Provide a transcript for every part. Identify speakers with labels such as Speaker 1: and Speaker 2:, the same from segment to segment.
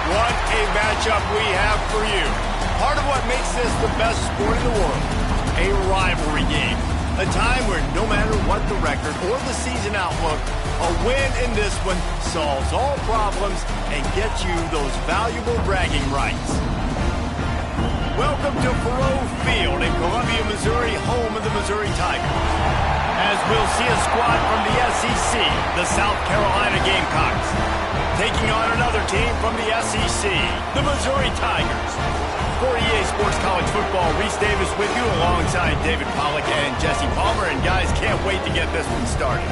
Speaker 1: What a matchup we have for you. Part of what makes this the best sport in the world, a rivalry game. A time where no matter what the record or the season outlook, a win in this one solves all problems and gets you those valuable bragging rights. Welcome to Faurot Field in Columbia, Missouri, home of the Missouri Tigers. As we'll see a squad from the SEC, the South Carolina Gamecocks, taking on another team from the SEC, the Missouri Tigers. For EA Sports College Football, Reese Davis with you alongside David Pollack and Jesse Palmer. And guys, can't wait to get this one started.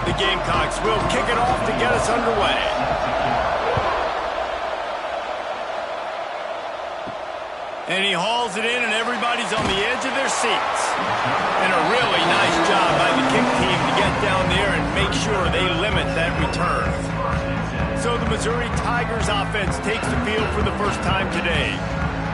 Speaker 1: The Gamecocks will kick it off to get us underway. And he hauls it in, and everybody's on the edge of their seats. And a really nice job by the kick team to get down there and make sure they limit that return. So the Missouri Tigers offense takes the field for the first time today.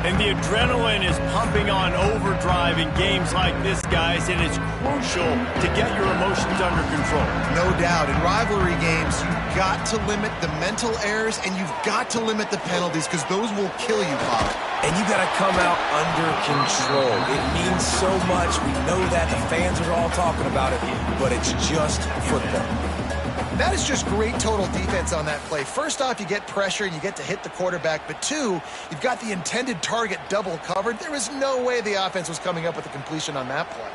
Speaker 1: And the adrenaline is pumping on overdrive in games like this, guys, and it's crucial to get your emotions under control.
Speaker 2: No doubt. In rivalry games, you've got to limit the mental errors, and you've got to limit the penalties, because those will kill you, Bob.
Speaker 3: And you got to come out under control. It means so much. We know that. The fans are all talking about it, but it's just football.
Speaker 2: That is just great total defense on that play. First off, you get pressure and you get to hit the quarterback, but two, you've got the intended target double covered. There was no way the offense was coming up with a completion on that play.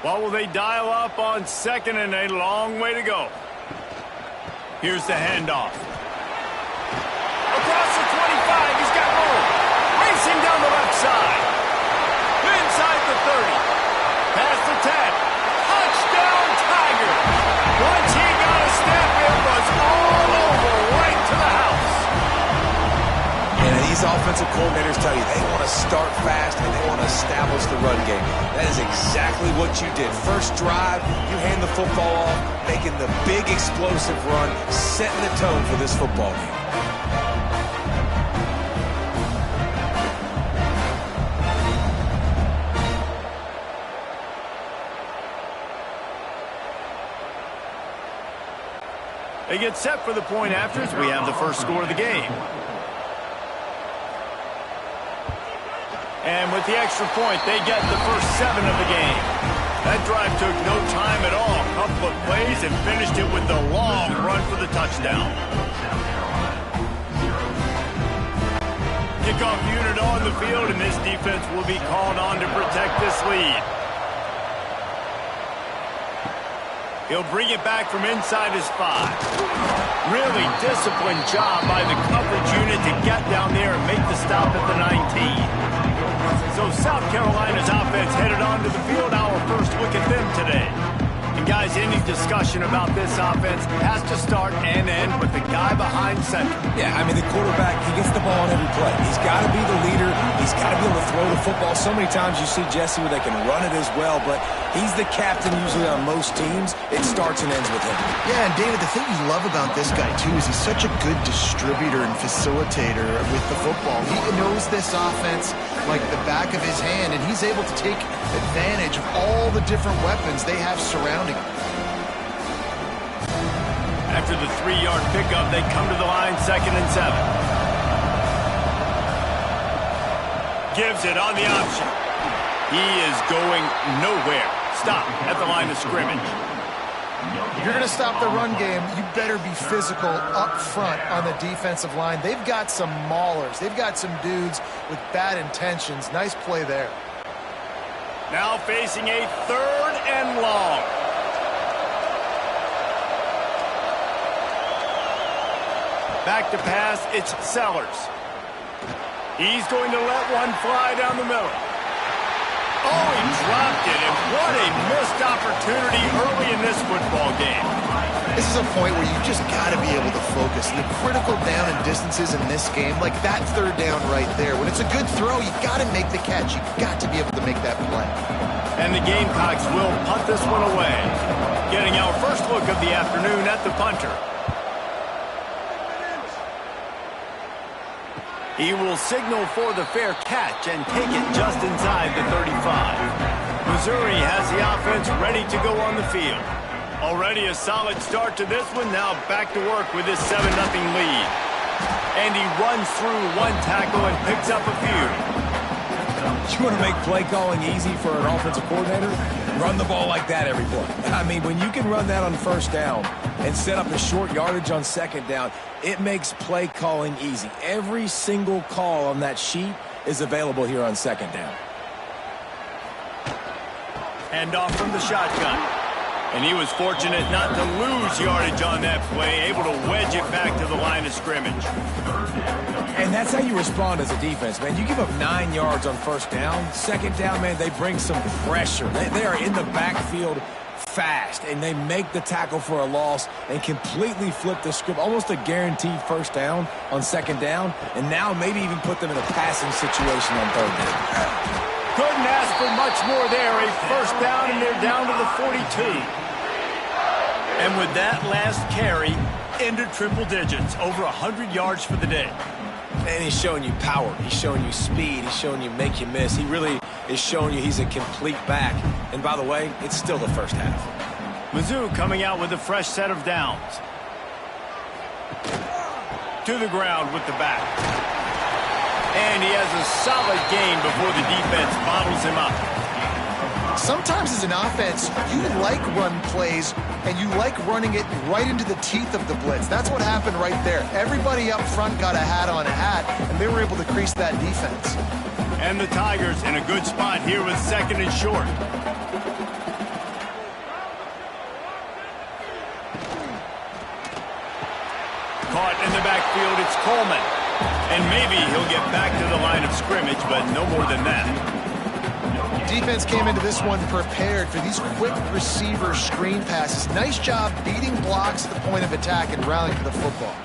Speaker 1: Well, will they dial up on second and a long way to go? Here's the handoff. Across the 25, he's got room. Racing down the left side. Inside the 30. Past the 10. Touchdown, Tigers. Once he got a step, it was all over, right to the house.
Speaker 3: And these offensive coordinators tell you they want to start fast and they want to establish the run game. That is exactly what you did. First drive, you hand the football off, making the big explosive run, setting the tone for this football game.
Speaker 1: They get set for the point after as we have the first score of the game. And with the extra point, they get the first 7 of the game. That drive took no time at all. A couple of plays and finished it with the long run for the touchdown. Kickoff unit on the field, and this defense will be called on to protect this lead. He'll bring it back from inside his 5. Really disciplined job by the coverage unit to get down there and make the stop at the 19. So South Carolina's offense headed onto the field. Our first look at them today. And guys, any discussion about this offense has to start and end with the guy behind center.
Speaker 3: Yeah, I mean, the quarterback, he gets the ball on every play. He's got to be the leader. He's got to be able to throw the football. So many times you see Jesse where they can run it as well, but he's the captain usually on most teams. It starts and ends with him.
Speaker 2: Yeah, and David, the thing you love about this guy, too, is he's such a good distributor and facilitator with the football. He knows this offense like the back of his hand, and he's able to take advantage of all the different weapons they have surrounding him.
Speaker 1: After the 3-yard pickup, they come to the line, 2nd and 7. Gives it on the option. He is going nowhere. Stop at the line of scrimmage.
Speaker 2: If you're going to stop the run game, you better be physical up front on the defensive line. They've got some maulers. They've got some dudes with bad intentions. Nice play there.
Speaker 1: Now facing a 3rd and long. Back to pass, it's Sellers. He's going to let one fly down the middle. Oh, he dropped it, and what a missed opportunity early in this football game.
Speaker 2: This is a point where you just got to be able to focus. The critical down and distances in this game, like that 3rd down right there. When it's a good throw, you got to make the catch. You got to be able to make that play.
Speaker 1: And the Gamecocks will punt this one away. Getting our first look of the afternoon at the punter. He will signal for the fair catch and take it just inside the 35. Missouri has the offense ready to go on the field. Already a solid start to this one. Now back to work with this 7-0 lead. And he runs through one tackle and picks up a few.
Speaker 3: You want to make play calling easy for an offensive coordinator? Run the ball like that every play. I mean, when you can run that on first down and set up a short yardage on second down, it makes play calling easy. Every single call on that sheet is available here on second down.
Speaker 1: Hand off from the shotgun. And he was fortunate not to lose yardage on that play, able to wedge it back to the line of scrimmage.
Speaker 3: And that's how you respond as a defense, man. You give up 9 yards on first down. Second down, man, they bring some pressure. They are in the backfield fast, and they make the tackle for a loss and completely flip the script. Almost a guaranteed first down on second down, and now maybe even put them in a passing situation on third down.
Speaker 1: Couldn't ask for much more there. A first down, and they're down to the 42. And with that last carry, into triple digits, over 100 yards for the day.
Speaker 3: And he's showing you power. He's showing you speed. He's showing you make you miss. He really is showing you he's a complete back. And by the way, it's still the first half.
Speaker 1: Mizzou coming out with a fresh set of downs. To the ground with the back. And he has a solid game before the defense bottles him up.
Speaker 2: Sometimes as an offense, you like run plays, and you like running it right into the teeth of the blitz. That's what happened right there. Everybody up front got a hat on a hat, and they were able to crease that defense.
Speaker 1: And the Tigers in a good spot here with second and short. Caught in the backfield, it's Coleman. And maybe he'll get back to the line of scrimmage, but no more than that.
Speaker 2: Defense came into this one prepared for these quick receiver screen passes. Nice job beating blocks at the point of attack and rallying to the football.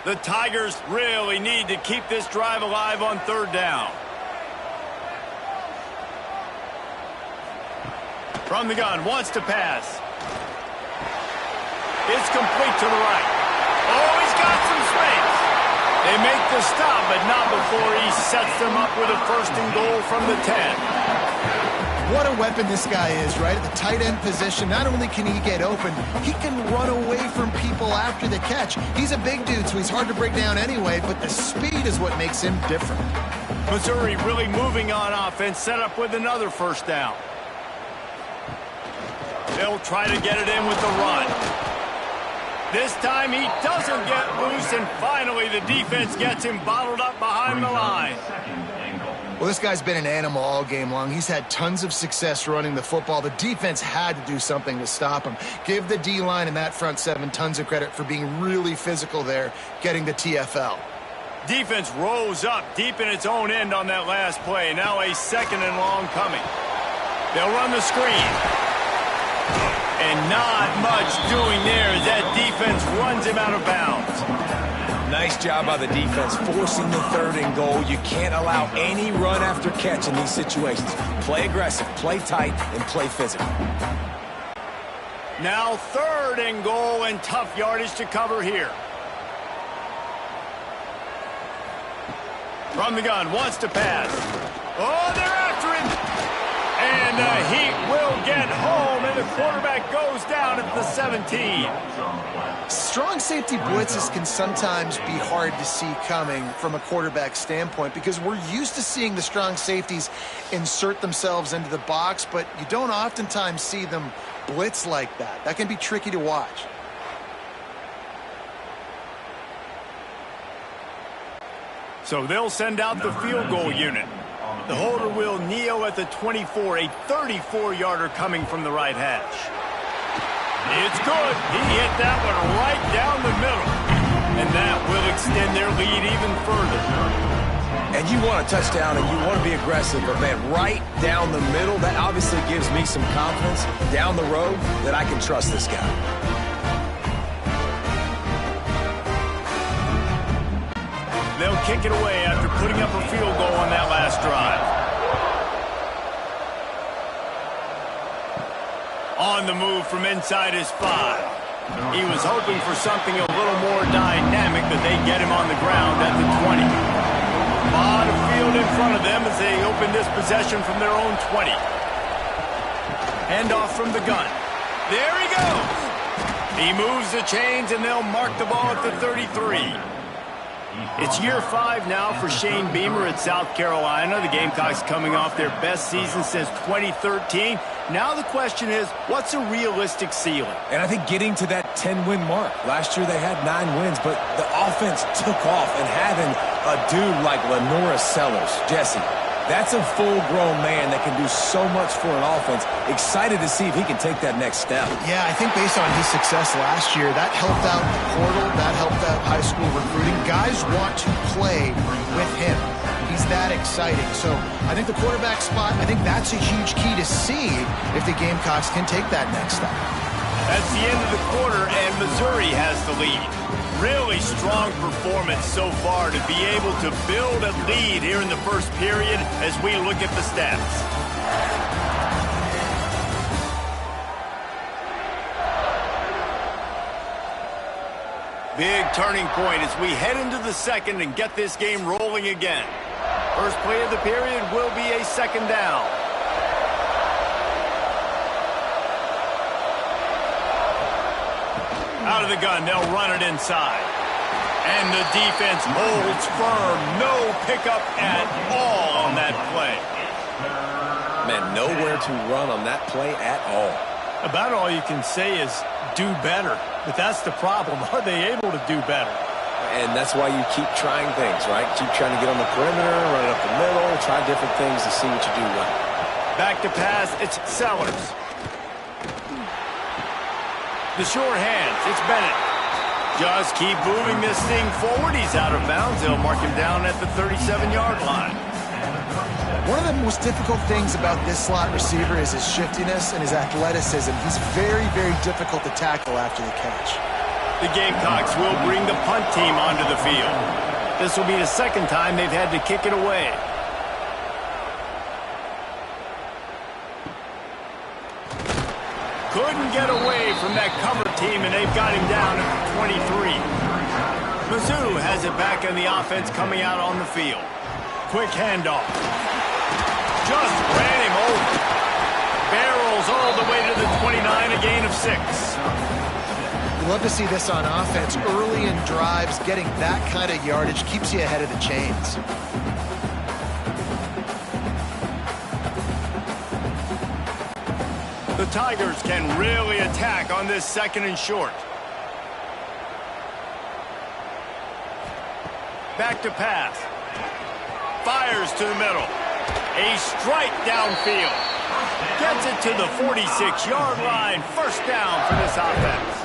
Speaker 1: The Tigers really need to keep this drive alive on third down. From the gun, wants to pass. It's complete to the right. Oh, he's got some space. They make the stop, but not before he sets them up with a first and goal from the 10.
Speaker 2: What a weapon this guy is, right? At the tight end position, not only can he get open, he can run away from people after the catch. He's a big dude, so he's hard to break down anyway, but the speed is what makes him different.
Speaker 1: Missouri really moving on offense, set up with another first down. They'll try to get it in with the run. This time he doesn't get loose, and finally the defense gets him bottled up behind the line.
Speaker 2: Well, this guy's been an animal all game long. He's had tons of success running the football. The defense had to do something to stop him. Give the D-line and that front seven tons of credit for being really physical there, getting the TFL.
Speaker 1: Defense rose up deep in its own end on that last play. Now a second and long coming. They'll run the screen. And not much doing there as that defense runs him out of bounds.
Speaker 3: Nice job by the defense forcing the third and goal. You can't allow any run after catch in these situations. Play aggressive, play tight, and play physical.
Speaker 1: Now third and goal, and tough yardage to cover here. From the gun, wants to pass. Oh, they're after him. And he will get home, and the quarterback goes down at the 17.
Speaker 2: Strong safety blitzes can sometimes be hard to see coming from a quarterback standpoint because we're used to seeing the strong safeties insert themselves into the box, but you don't oftentimes see them blitz like that. That can be tricky to watch.
Speaker 1: So they'll send out the field goal unit. The holder will kneel at the 24, a 34-yarder coming from the right hash. It's good. He hit that one right down the middle. And that will extend their lead even further.
Speaker 3: And you want a touchdown and you want to be aggressive, but man, right down the middle, that obviously gives me some confidence down the road that I can trust this guy.
Speaker 1: They'll kick it away after putting up a field goal on that last drive. On the move from inside his 5. He was hoping for something a little more dynamic, but they get him on the ground at the 20. A lot of field in front of them as they open this possession from their own 20. Handoff from the gun. There he goes. He moves the chains, and they'll mark the ball at the 33. It's year 5 now for Shane Beamer at South Carolina. The Gamecocks coming off their best season since 2013. Now the question is, what's a realistic ceiling?
Speaker 3: And I think getting to that 10-win mark. Last year they had 9 wins, but the offense took off, and having a dude like Lenora Sellers, Jesse, that's a full-grown man that can do so much for an offense. Excited to see if he can take that next step.
Speaker 2: Yeah, I think based on his success last year, that helped out the portal, that helped out high school recruiting. Guys want to play with him. He's that exciting. So I think the quarterback spot, I think that's a huge key to see if the Gamecocks can take that next step.
Speaker 1: That's the end of the quarter, and Missouri has the lead. Really strong performance so far to be able to build a lead here in the first period as we look at the stats. Big turning point as we head into the second and get this game rolling again. First play of the period will be a second down. Out of the gun, they'll run it inside. And the defense holds firm. No pickup at all on that play.
Speaker 3: Man, nowhere to run on that play at all.
Speaker 1: About all you can say is do better. But that's the problem. Are they able to do better?
Speaker 3: And that's why you keep trying things, right? Keep trying to get on the perimeter, run it up the middle, try different things to see what you do right.
Speaker 1: Back to pass, it's Sellers. The sure hands, it's Bennett. Just keep moving this thing forward. He's out of bounds. They'll mark him down at the 37-yard line.
Speaker 2: One of the most difficult things about this slot receiver is his shiftiness and his athleticism. He's very, very difficult to tackle after the catch.
Speaker 1: The Gamecocks will bring the punt team onto the field. This will be the second time they've had to kick it away. Couldn't get away from that cover team, and they've got him down at 23. Mizzou has it back in the offense coming out on the field. Quick handoff. Just ran him over. Barrels all the way to the 29, a gain of 6.
Speaker 2: We love to see this on offense. Early in drives, getting that kind of yardage keeps you ahead of the chains.
Speaker 1: The Tigers can really attack on this second and short. Back to pass. Fires to the middle. A strike downfield. Gets it to the 46-yard line. First down for this offense.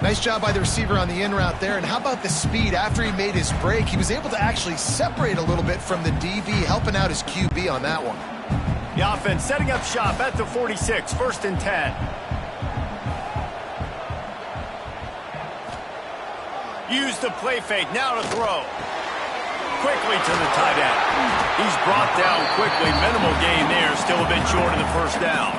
Speaker 2: Nice job by the receiver on the in route there. And how about the speed? After he made his break, he was able to actually separate a little bit from the DB, helping out his QB on that one.
Speaker 1: The offense setting up shop at the 46, first and 10. Use the play fake, now to throw. Quickly to the tight end. He's brought down quickly, minimal gain there, still a bit short of the first down.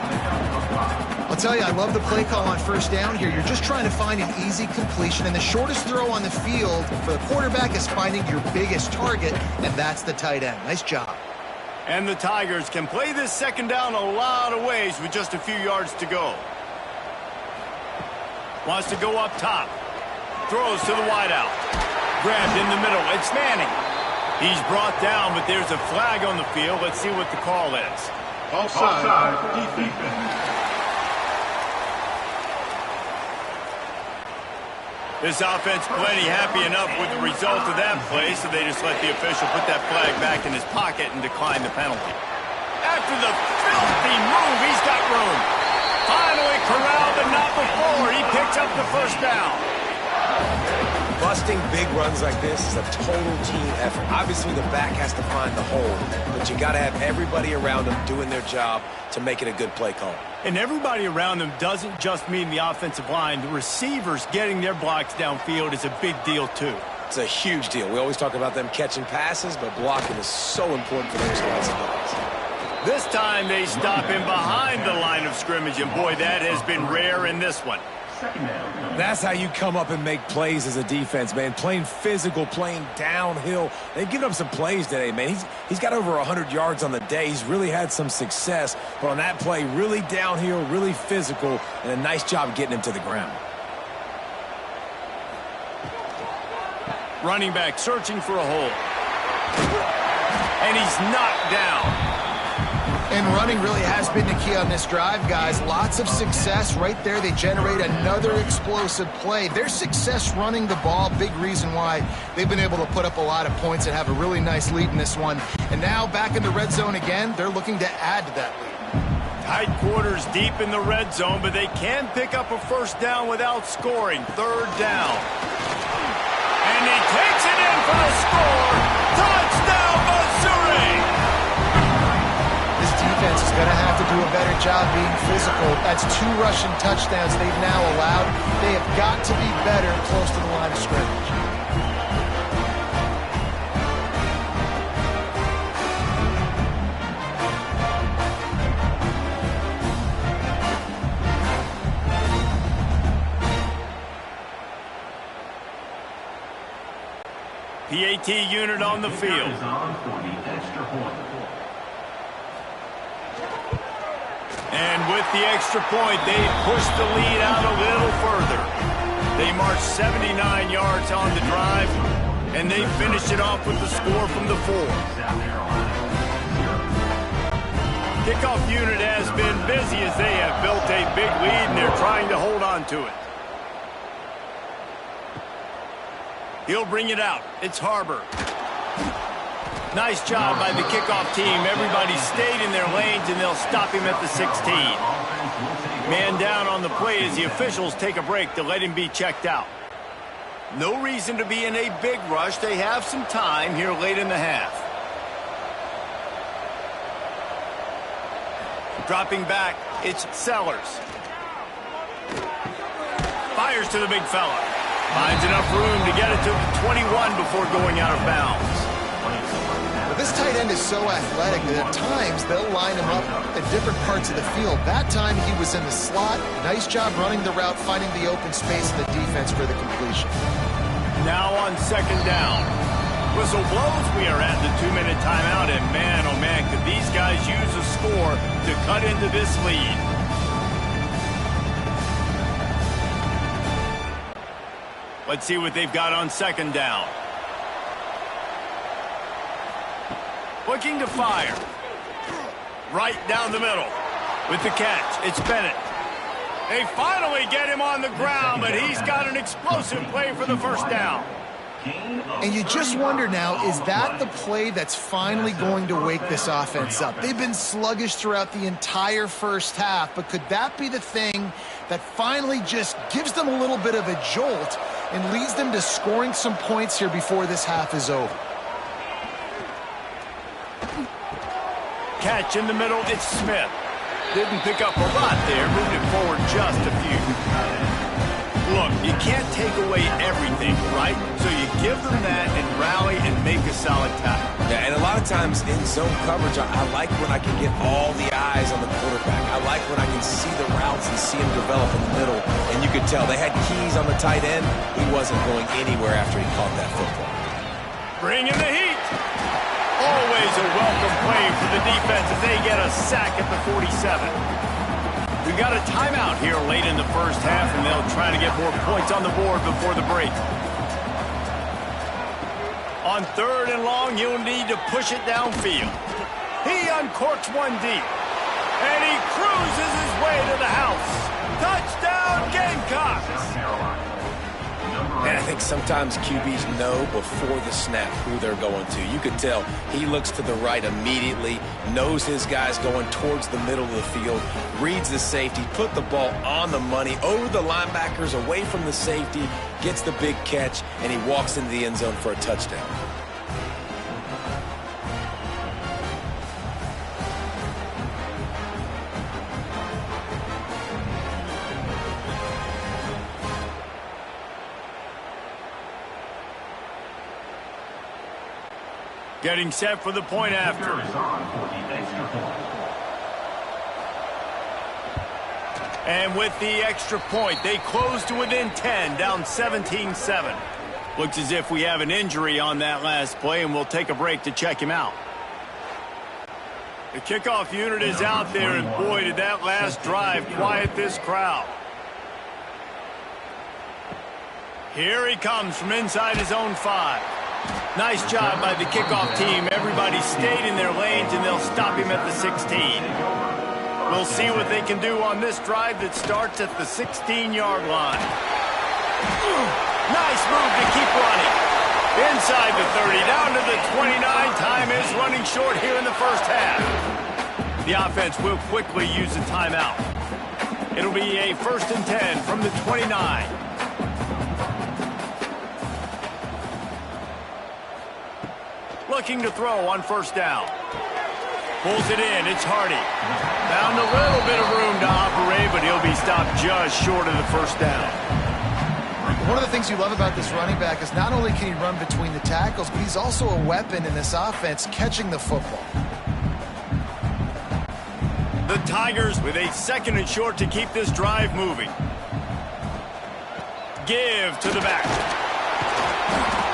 Speaker 2: I'll tell you, I love the play call on first down here. You're just trying to find an easy completion, and the shortest throw on the field for the quarterback is finding your biggest target, and that's the tight end. Nice job.
Speaker 1: And the Tigers can play this second down a lot of ways with just a few yards to go. Wants to go up top. Throws to the wideout. Grabbed in the middle. It's Manning. He's brought down, but there's a flag on the field. Let's see what the call is.
Speaker 4: Offside. Defense.
Speaker 1: This offense plenty happy enough with the result of that play, so they just let the official put that flag back in his pocket and decline the penalty. After the filthy move, he's got room. Finally corralled, but not before. He picks up the first down.
Speaker 3: Busting big runs like this is a total team effort. Obviously, the back has to find the hole, but you got to have everybody around them doing their job to make it a good play call.
Speaker 1: And everybody around them doesn't just mean the offensive line. The receivers getting their blocks downfield is a big deal, too.
Speaker 3: It's a huge deal. We always talk about them catching passes, but blocking is so important for those guys and guys.
Speaker 1: This time they stop him behind the line of scrimmage, and boy, that has been rare in this one.
Speaker 3: That's how you come up and make plays as a defense, man. Playing physical, playing downhill. They've given up some plays today, man. He's got over 100 yards on the day. He's really had some success. But on that play, really downhill, really physical, and a nice job getting him to the ground.
Speaker 1: Running back searching for a hole. And he's knocked down.
Speaker 2: And running really has been the key on this drive, guys. Lots of success right there. They generate another explosive play. Their success running the ball, big reason why they've been able to put up a lot of points and have a really nice lead in this one. And now back in the red zone again, they're looking to add to that lead.
Speaker 1: Tight quarters deep in the red zone, but they can pick up a first down without scoring. Third down. And he takes it in for the score. Touchdown, Missouri!
Speaker 2: Defense is going to have to do a better job being physical. That's 2 rushing touchdowns they've now allowed. They have got to be better close to the line of scrimmage.
Speaker 1: PAT unit on the field. And with the extra point, they push the lead out a little further. They march 79 yards on the drive, and they finish it off with the score from the 4. Kickoff unit has been busy as they have built a big lead, and they're trying to hold on to it. He'll bring it out. It's Harbor. Nice job by the kickoff team. Everybody stayed in their lanes, and they'll stop him at the 16. Man down on the play as the officials take a break to let him be checked out. No reason to be in a big rush. They have some time here late in the half. Dropping back, it's Sellers. Fires to the big fella. Finds enough room to get it to the 21 before going out of bounds.
Speaker 2: This tight end is so athletic that at times they'll line him up at different parts of the field. That time he was in the slot. Nice job running the route, finding the open space in the defense for the completion.
Speaker 1: Now on second down. Whistle blows. We are at the 2-minute timeout, and man, oh man, could these guys use a score to cut into this lead. Let's see what they've got on second down. Looking to fire. Right down the middle. With the catch, it's Bennett. They finally get him on the ground, but he's got an explosive play for the first down.
Speaker 2: And you just wonder now, is that the play that's finally going to wake this offense up? They've been sluggish throughout the entire first half, but could that be the thing that finally just gives them a little bit of a jolt and leads them to scoring some points here before this half is over?
Speaker 1: Catch in the middle, it's Smith. Didn't pick up a lot there, moved it forward just a few. Look, you can't take away everything, right? So you give them that and rally and make a solid tackle.
Speaker 3: Yeah, and a lot of times in zone coverage, I like when I can get all the eyes on the quarterback. I like when I can see the routes and see him develop in the middle. And you could tell they had keys on the tight end. He wasn't going anywhere after he caught that football.
Speaker 1: Bring in the heat. Always a welcome play for the defense as they get a sack at the 47. We've got a timeout here late in the first half, and they'll try to get more points on the board before the break. On third and long, he'll need to push it downfield. He uncorks one deep, and he cruises his way to the house. Touchdown, Gamecocks!
Speaker 3: And I think sometimes QBs know before the snap who they're going to. You could tell he looks to the right immediately, knows his guy's going towards the middle of the field, reads the safety, put the ball on the money, over the linebackers, away from the safety, gets the big catch, and he walks into the end zone for a touchdown.
Speaker 1: Getting set for the point after. And with the extra point, they close to within 10, down 17-7. Looks as if we have an injury on that last play, and we'll take a break to check him out. The kickoff unit is out there, and boy, did that last drive quiet this crowd. Here he comes from inside his own 5. Nice job by the kickoff team. Everybody stayed in their lanes, and they'll stop him at the 16. We'll see what they can do on this drive that starts at the 16-yard line. Nice move to keep running. Inside the 30, down to the 29. Time is running short here in the first half. The offense will quickly use a timeout. It'll be a 1st and 10 from the 29. Looking to throw on 1st down. Pulls it in. It's Hardy. Found a little bit of room to operate, but he'll be stopped just short of the 1st down.
Speaker 2: One of the things you love about this running back is not only can he run between the tackles, but he's also a weapon in this offense catching the football.
Speaker 1: The Tigers with a 2nd and short to keep this drive moving. Give to the back.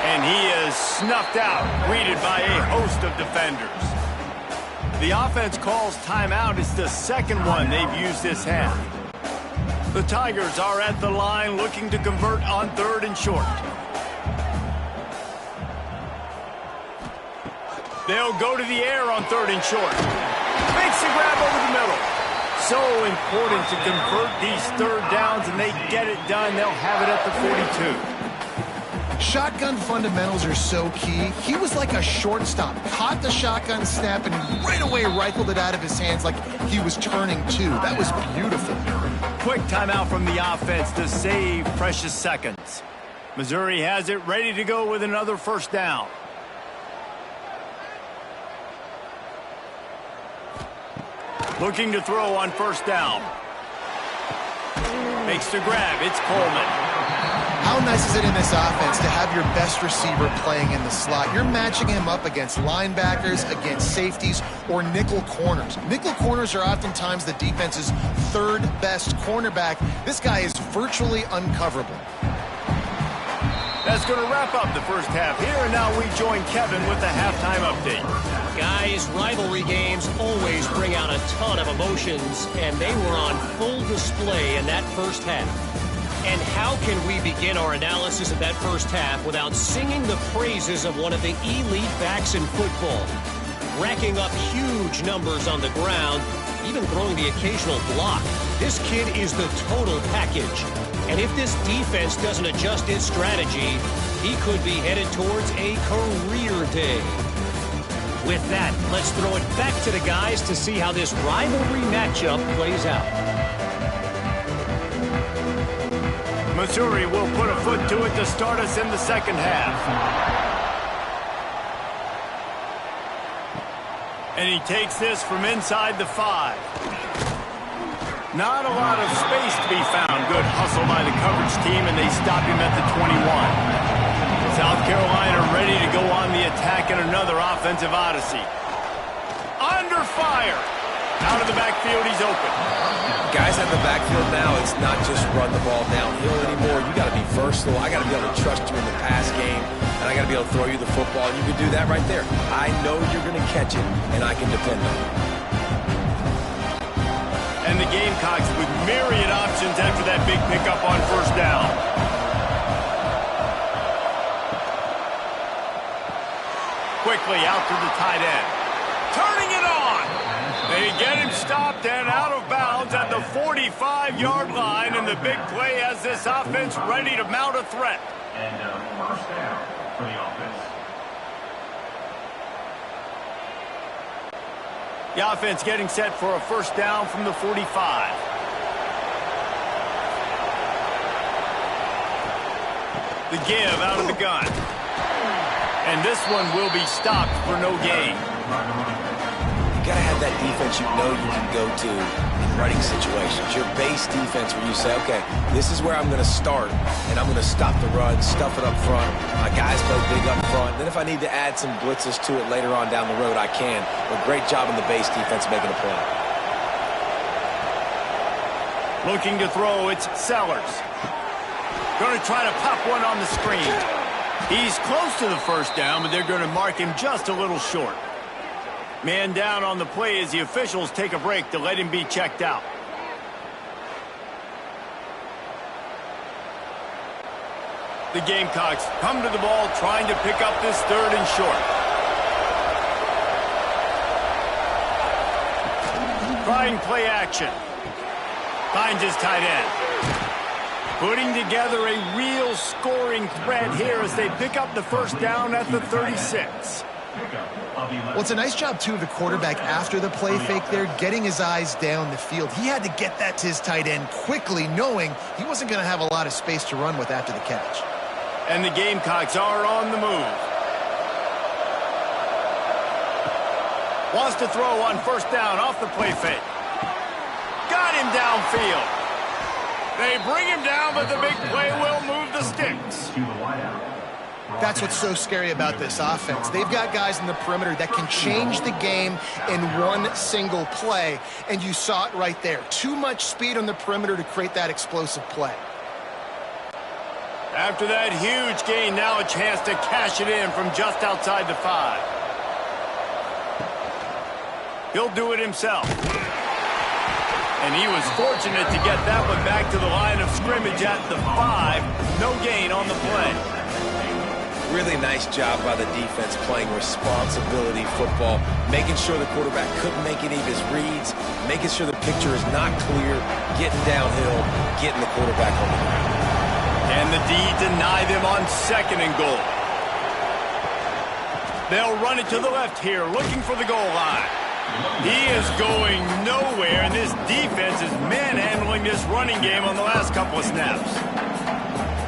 Speaker 1: And he is snuffed out, greeted by a host of defenders. The offense calls timeout. It's the 2nd one they've used this half. The Tigers are at the line looking to convert on 3rd and short. They'll go to the air on 3rd and short. Makes the grab over the middle. So important to convert these 3rd downs, and they get it done. They'll have it at the 42.
Speaker 2: Shotgun fundamentals are so key. He was like a shortstop. Caught the shotgun snap and right away rifled it out of his hands like he was turning 2. That was beautiful.
Speaker 1: Quick timeout from the offense to save precious seconds. Missouri has it ready to go with another 1st down. Looking to throw on 1st down. Makes the grab. It's Coleman.
Speaker 2: How nice is it in this offense to have your best receiver playing in the slot? You're matching him up against linebackers, against safeties, or nickel corners. Nickel corners are oftentimes the defense's 3rd best cornerback. This guy is virtually uncoverable.
Speaker 1: That's going to wrap up the first half here, and now we join Kevin with the halftime update.
Speaker 5: Guys, rivalry games always bring out a ton of emotions, and they were on full display in that first half. And how can we begin our analysis of that first half without singing the praises of one of the elite backs in football? Racking up huge numbers on the ground, even throwing the occasional block. This kid is the total package. And if this defense doesn't adjust its strategy, he could be headed towards a career day. With that, let's throw it back to the guys to see how this rivalry matchup plays out.
Speaker 1: Missouri will put a foot to it to start us in the 2nd half. And he takes this from inside the 5. Not a lot of space to be found. Good hustle by the coverage team, and they stop him at the 21. South Carolina ready to go on the attack in another offensive odyssey. Under fire. Out of the backfield, he's open.
Speaker 3: Guys at the backfield now, it's not just run the ball downhill anymore. You got to be versatile. I got to be able to trust you in the pass game, and I got to be able to throw you the football. And you can do that right there. I know you're going to catch it, and I can depend on it.
Speaker 1: And the Gamecocks with myriad options after that big pickup on 1st down. Quickly out to the tight end. Turning it on. They get him stopped and out of bounds at the 45-yard line, and the big play has this offense ready to mount a threat.
Speaker 4: And 1st down for the offense.
Speaker 1: The offense getting set for a 1st down from the 45. The give out of the gun. And this one will be stopped for no gain.
Speaker 3: You got to have that defense you know you can go to in running situations. Your base defense where you say, okay, this is where I'm going to start, and I'm going to stop the run, stuff it up front. My guys play big up front. Then if I need to add some blitzes to it later on down the road, I can. But great job in the base defense making a play.
Speaker 1: Looking to throw, it's Sellers. Going to try to pop one on the screen. He's close to the first down, but they're going to mark him just a little short. Man down on the play as the officials take a break to let him be checked out. The Gamecocks come to the ball trying to pick up this 3rd and short. Trying play action. Finds his tight end. Putting together a real scoring threat here as they pick up the first down at the 36.
Speaker 2: Well, it's a nice job, too, of the quarterback after the play fake there, getting his eyes down the field. He had to get that to his tight end quickly, knowing he wasn't going to have a lot of space to run with after the catch.
Speaker 1: And the Gamecocks are on the move. Wants to throw on first down off the play fake. Got him downfield. They bring him down, but the big play will move the sticks.
Speaker 2: That's what's so scary about this offense. They've got guys in the perimeter that can change the game in one single play, and you saw it right there. Too much speed on the perimeter to create that explosive play.
Speaker 1: After that huge gain, now a chance to cash it in from just outside the 5. He'll do it himself. And he was fortunate to get that one back to the line of scrimmage at the 5. No gain on the play.
Speaker 3: Really nice job by the defense playing responsibility football, making sure the quarterback couldn't make any of his reads, making sure the picture is not clear, getting downhill, getting the quarterback on the ground.
Speaker 1: And the D deny them on 2nd and goal. They'll run it to the left here, looking for the goal line. He is going nowhere, and this defense is manhandling this running game on the last couple of snaps.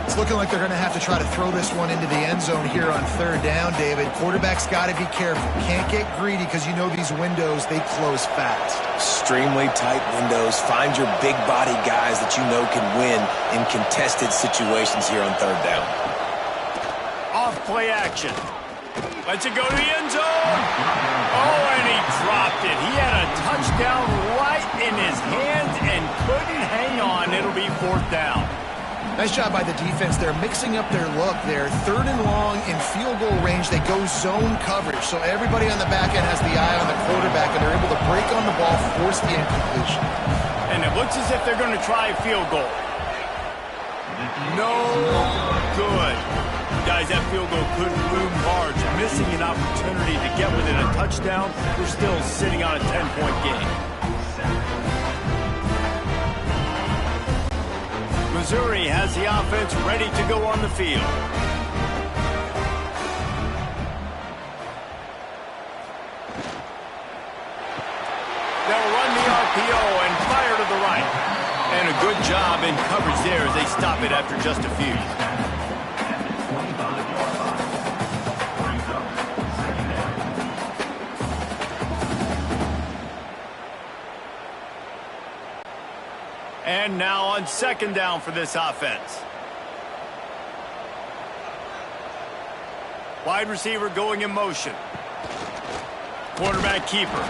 Speaker 2: It's looking like they're going to have to try to throw this one into the end zone here on 3rd down, David. Quarterback's got to be careful. Can't get greedy because you know these windows, they close fast.
Speaker 3: Extremely tight windows. Find your big body guys that you know can win in contested situations here on 3rd down.
Speaker 1: Off play action. Lets it go to the end zone. Oh, and he dropped it. He had a touchdown right in his hands and couldn't hang on. It'll be 4th down.
Speaker 2: Nice job by the defense. They're mixing up their look there. 3rd and long in field goal range. They go zone coverage. So everybody on the back end has the eye on the quarterback, and they're able to break on the ball, force the incompletion.
Speaker 1: And it looks as if they're going to try a field goal. No good. Guys, that field goal could loom large. Missing an opportunity to get within a touchdown. We're still sitting on a 10-point game. Missouri has the offense ready to go on the field. They'll run the RPO and fire to the right. And a good job in coverage there as they stop it after just a few. And now on 2nd down for this offense. Wide receiver going in motion. Quarterback keeper.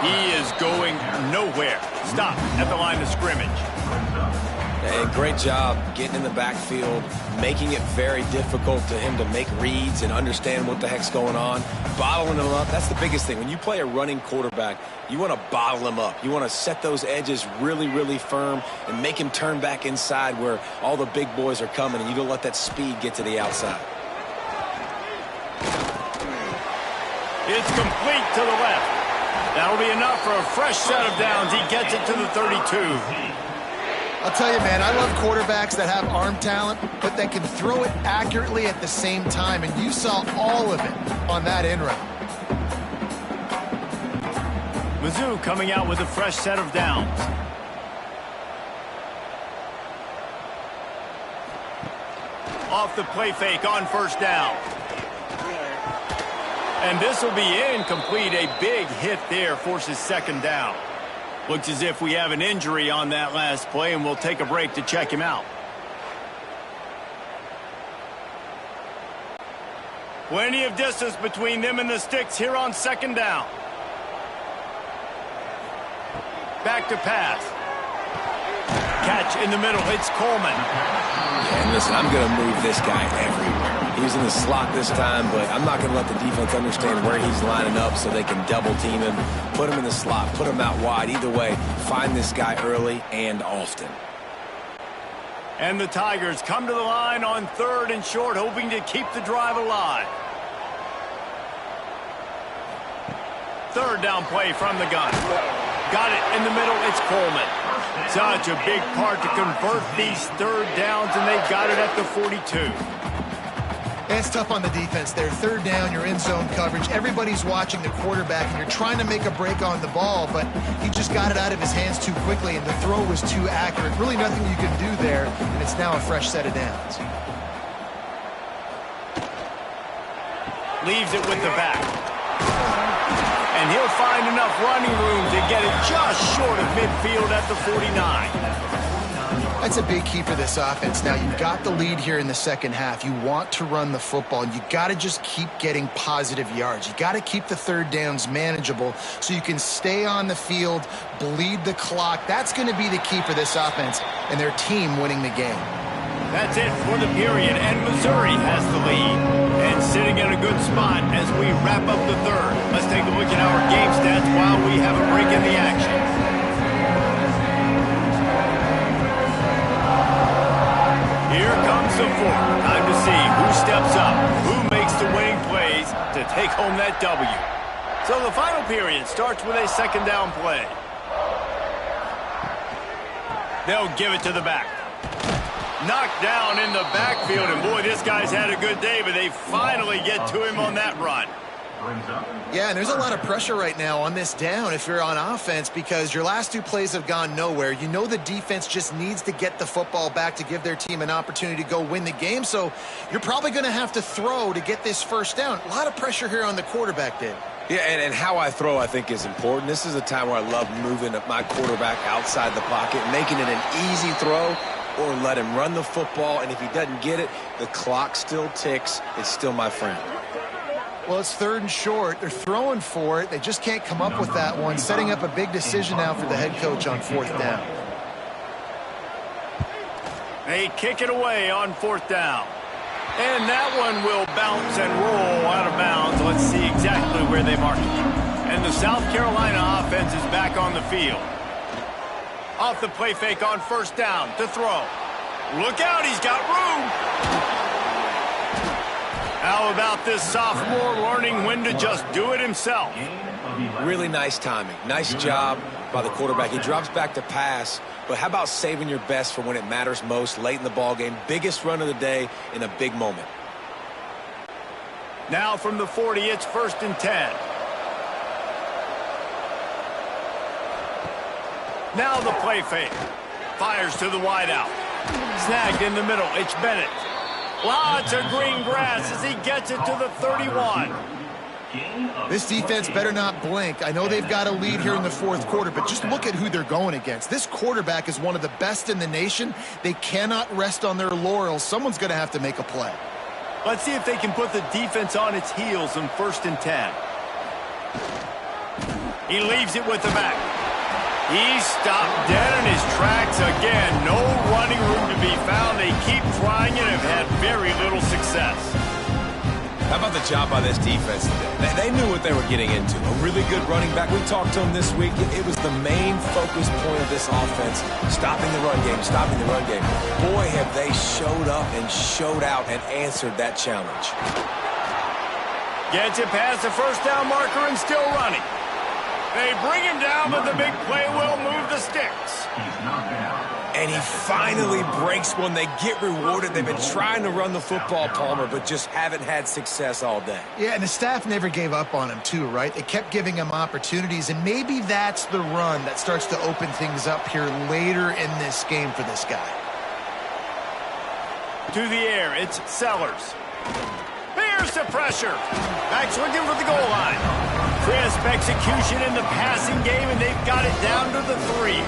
Speaker 1: He is going nowhere. Stop at the line of scrimmage.
Speaker 3: Hey, great job getting in the backfield, making it very difficult to him to make reads and understand what the heck's going on. Bottling him up, that's the biggest thing. When you play a running quarterback, you want to bottle him up. You want to set those edges really, really firm and make him turn back inside where all the big boys are coming, and you don't let that speed get to the outside.
Speaker 1: It's complete to the left. That'll be enough for a fresh set of downs. He gets it to the 32.
Speaker 2: I'll tell you, man, I love quarterbacks that have arm talent, but that can throw it accurately at the same time, and you saw all of it on that end route.
Speaker 1: Mizzou coming out with a fresh set of downs. Off the play fake on first down. And this will be incomplete. A big hit there forces 2nd down. Looks as if we have an injury on that last play, and we'll take a break to check him out. Plenty of distance between them and the sticks here on 2nd down. Back to pass. catch in the middle. It's Coleman.
Speaker 3: Yeah, and listen, I'm going to move this guy everywhere. He's in the slot this time, but I'm not going to let the defense understand where he's lining up so they can double team him. Put him in the slot, put him out wide. Either way, find this guy early and often.
Speaker 1: And the Tigers come to the line on 3rd and short, hoping to keep the drive alive. 3rd down play from the gun. Got it in the middle. It's Coleman. Such a big part to convert these 3rd downs, and they got it at the 42.
Speaker 2: It's tough on the defense there. 3rd down, you're in zone coverage. Everybody's watching the quarterback, and you're trying to make a break on the ball, but he just got it out of his hands too quickly, and the throw was too accurate. Really nothing you can do there, and it's now a fresh set of downs.
Speaker 1: Leaves it with the back. And he'll find enough running room to get it just short of midfield at the 49.
Speaker 2: That's a big key for this offense. Now, you've got the lead here in the second half. You want to run the football, and you got to just keep getting positive yards. You got to keep the 3rd downs manageable so you can stay on the field, bleed the clock. That's going to be the key for this offense and their team winning the game.
Speaker 1: That's it for the period, and Missouri has the lead. And sitting in a good spot as we wrap up the 3rd. Let's take a look at our game stats while we have a break in the action. Here comes the 4th. Time to see who steps up, who makes the winning plays to take home that W. So the final period starts with a 2nd down play. They'll give it to the back. Knocked down in the backfield, and boy, this guy's had a good day, but they finally get to him on that run.
Speaker 2: Yeah, and there's a lot of pressure right now on this down if you're on offense because your last 2 plays have gone nowhere. You know the defense just needs to get the football back to give their team an opportunity to go win the game, so you're probably going to have to throw to get this 1st down. A lot of pressure here on the quarterback, Dave.
Speaker 3: Yeah, and how I throw, I think, is important. This is a time where I love moving my quarterback outside the pocket, making it an easy throw, or let him run the football, and if he doesn't get it, the clock still ticks. It's still my friend.
Speaker 2: Well, it's 3rd and short. They're throwing for it. They just can't come up with that one, setting up a big decision now for the head coach on 4th down.
Speaker 1: They kick it away on 4th down. And that one will bounce and roll out of bounds. Let's see exactly where they mark it. And the South Carolina offense is back on the field. Off the play fake on 1st down to throw. Look out, he's got room. How about this sophomore learning when to just do it himself?
Speaker 3: Really nice timing. Nice job by the quarterback. He drops back to pass, but how about saving your best for when it matters most, late in the ball game? Biggest run of the day in a big moment.
Speaker 1: Now from the 40, it's 1st and 10. Now the play fake. Fires to the wideout. Snagged in the middle. It's Bennett. Lots of green grass as he gets it to the 31.
Speaker 2: This defense better not blink. I know they've got a lead here in the 4th quarter, but just look at who they're going against. This quarterback is one of the best in the nation. They cannot rest on their laurels. Someone's going to have to make a play.
Speaker 1: Let's see if they can put the defense on its heels in 1st and 10. He leaves it with the back. He's stopped dead in his tracks again. No running room to be found. They keep trying and have had very little success.
Speaker 3: How about the job by this defense today? They knew what they were getting into. A really good running back. We talked to him this week. It was the main focus point of this offense. Stopping the run game, stopping the run game. Boy, have they showed up and showed out and answered that challenge.
Speaker 1: Gets it past the 1st down marker and still running. They bring him down, but the big play will move the sticks.
Speaker 3: And he finally breaks one. They get rewarded. They've been trying to run the football, Palmer, but just haven't had success all day.
Speaker 2: Yeah, and the staff never gave up on him, too, right? They kept giving him opportunities, and maybe that's the run that starts to open things up here later in this game for this guy.
Speaker 1: To the air, it's Sellers. Here's the pressure. Back swinging for the goal line. Crisp execution in the passing game, and they've got it down to the 3.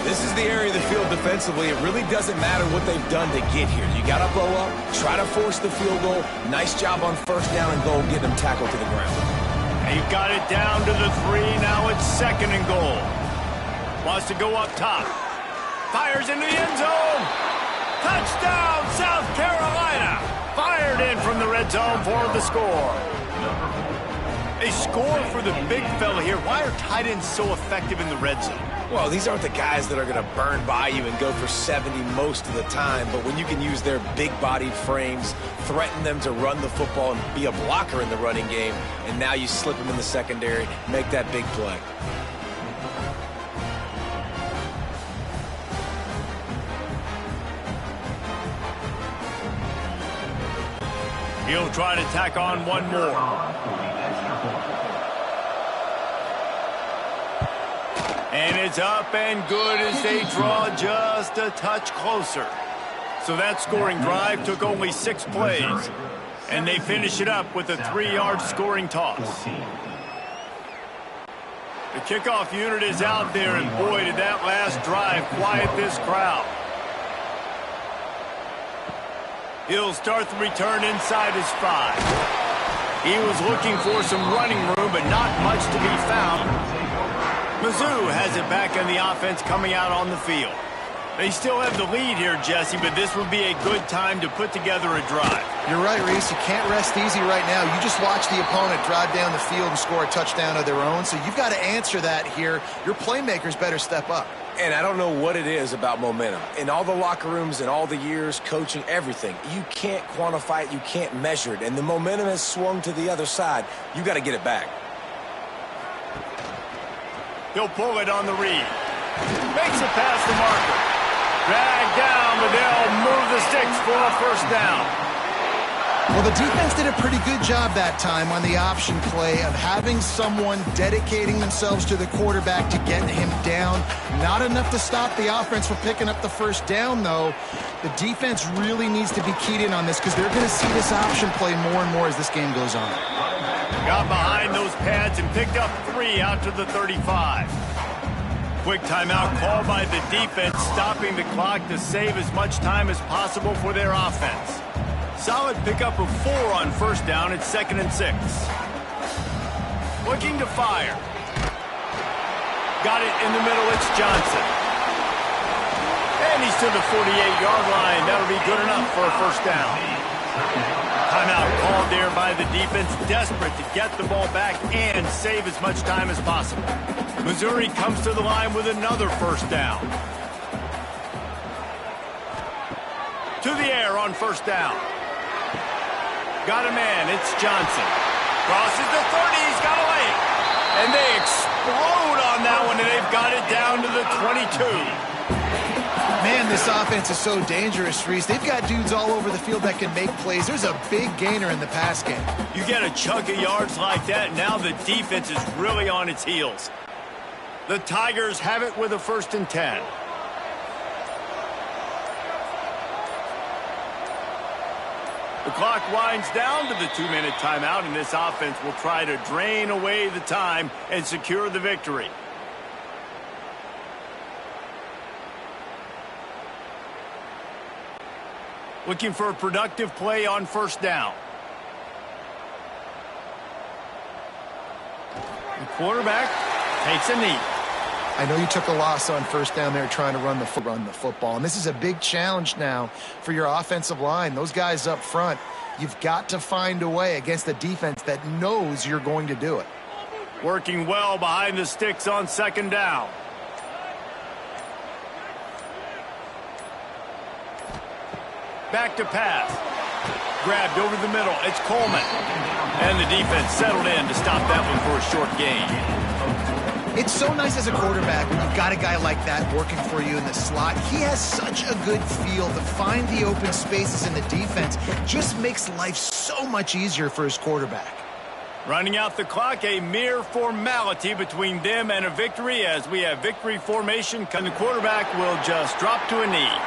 Speaker 3: This is the area of the field defensively. It really doesn't matter what they've done to get here. You got to blow up, try to force the field goal. Nice job on 1st down and goal, getting them tackled to the ground.
Speaker 1: They've got it down to the 3. Now it's 2nd and goal. Wants to go up top. Fires into the end zone. Touchdown, South Carolina. Fired in from the red zone for the score. They score for the big fella here. Why are tight ends so effective in the red zone?
Speaker 3: Well, these aren't the guys that are going to burn by you and go for 70 most of the time, but when you can use their big-bodied frames, threaten them to run the football and be a blocker in the running game, and now you slip them in the secondary, make that big play.
Speaker 1: He'll try to tack on one more. And it's up and good as they draw just a touch closer. So that scoring drive took only 6 plays. And they finish it up with a 3-yard scoring toss. The kickoff unit is out there, and boy, did that last drive quiet this crowd. He'll start the return inside his 5. He was looking for some running room, but not much to be found. Mizzou has it back on the offense coming out on the field. They still have the lead here, Jesse, but this would be a good time to put together a drive.
Speaker 2: You're right, Reese. You can't rest easy right now. You just watch the opponent drive down the field and score a touchdown of their own, so you've got to answer that here. Your playmakers better step up.
Speaker 3: And I don't know what it is about momentum. In all the locker rooms, in all the years, coaching, everything, you can't quantify it, you can't measure it. And the momentum has swung to the other side. You got to get it back.
Speaker 1: He'll pull it on the read. Makes it past the marker. Dragged down, but they'll move the sticks for a first down.
Speaker 2: Well, the defense did a pretty good job that time on the option play of having someone dedicating themselves to the quarterback to get him down. Not enough to stop the offense from picking up the first down, though. The defense really needs to be keyed in on this because they're going to see this option play more and more as this game goes on.
Speaker 1: Got behind those pads and picked up 3 out to the 35. Quick timeout called by the defense, stopping the clock to save as much time as possible for their offense. Solid pickup of 4 on first down at 2nd and 6. Looking to fire. Got it in the middle, it's Johnson. And he's to the 48-yard line. That'll be good enough for a first down. Timeout called there by the defense, desperate to get the ball back and save as much time as possible. Missouri comes to the line with another first down. To the air on first down. Got a man, it's Johnson. Crosses the 30, he's got a lane. And they explode on that one, and they've got it down to the 22.
Speaker 2: Man, this offense is so dangerous, Reese. They've got dudes all over the field that can make plays. There's a big gainer in the pass game.
Speaker 1: You get a chunk of yards like that, now the defense is really on its heels. The Tigers have it with a 1st and 10. The clock winds down to the 2-minute timeout, and this offense will try to drain away the time and secure the victory. Looking for a productive play on first down. The quarterback takes a knee.
Speaker 2: I know you took a loss on first down there trying to run the football, and this is a big challenge now for your offensive line. Those guys up front, you've got to find a way against a defense that knows you're going to do it.
Speaker 1: Working well behind the sticks on 2nd down. Back to pass. Grabbed over the middle. It's Coleman. And the defense settled in to stop that one for a short gain.
Speaker 2: It's so nice as a quarterback when you've got a guy like that working for you in the slot. He has such a good feel to find the open spaces in the defense. Just makes life so much easier for his quarterback.
Speaker 1: Running out the clock, a mere formality between them and a victory as we have victory formation, and the quarterback will just drop to a knee.